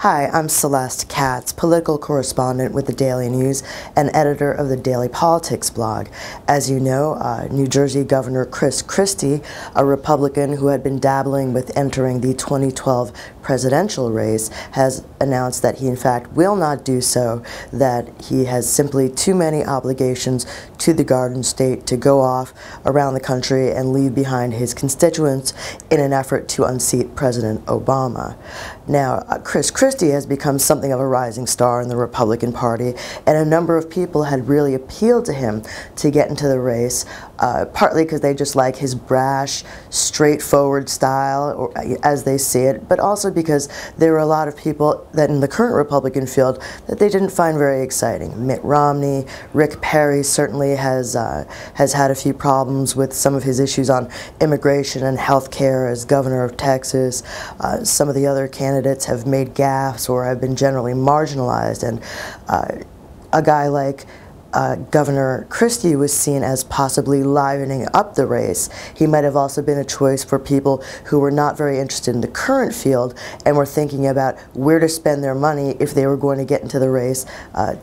Hi, I'm Celeste Katz, political correspondent with the Daily News and editor of the Daily Politics blog. As you know, New Jersey Governor Christie, a Republican who had been dabbling with entering the 2012 presidential race, has announced that he in fact will not do so, that he has simply too many obligations to the Garden State to go off around the country and leave behind his constituents in an effort to unseat President Obama. Now, Christie has become something of a rising star in the Republican Party, and a number of people had really appealed to him to get into the race, partly because they just like his brash, straightforward style, or, as they see it, but also because there were a lot of people that in the current Republican field that they didn't find very exciting. Mitt Romney, Rick Perry certainly has had a few problems with some of his issues on immigration and health care as governor of Texas. Some of the other candidates have made gaffes or have been generally marginalized, and a guy like Governor Christie was seen as possibly livening up the race. He might have also been a choice for people who were not very interested in the current field and were thinking about where to spend their money if they were going to get into the race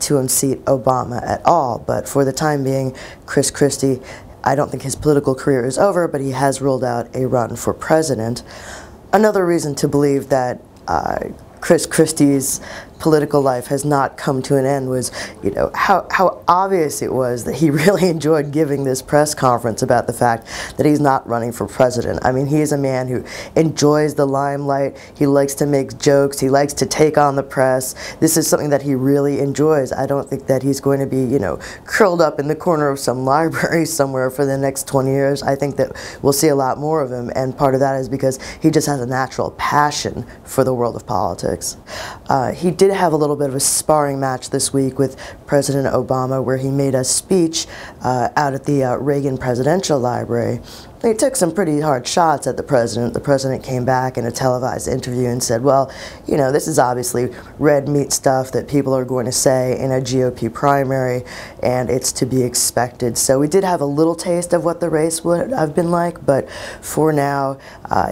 to unseat Obama at all. But for the time being, Christie, I don't think his political career is over, but he has ruled out a run for president. Another reason to believe that Christie's political life has not come to an end was, how obvious it was that he really enjoyed giving this press conference about the fact that he's not running for president. I mean, he is a man who enjoys the limelight. He likes to make jokes. He likes to take on the press. This is something that he really enjoys. I don't think that he's going to be, curled up in the corner of some library somewhere for the next 20 years. I think that we'll see a lot more of him, and part of that is because he just has a natural passion for the world of politics. He did have a little bit of a sparring match this week with President Obama, where he made a speech out at the Reagan Presidential Library. They took some pretty hard shots at the president. The president came back in a televised interview and said, well, this is obviously red meat stuff that people are going to say in a GOP primary, and it's to be expected. So we did have a little taste of what the race would have been like, but for now,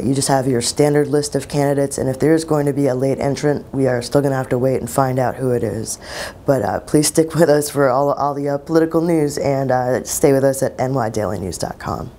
you just have your standard list of candidates, and if there's going to be a late entrant, we are still going to have to wait and find out who it is. But please stick with us for all the political news, and stay with us at nydailynews.com.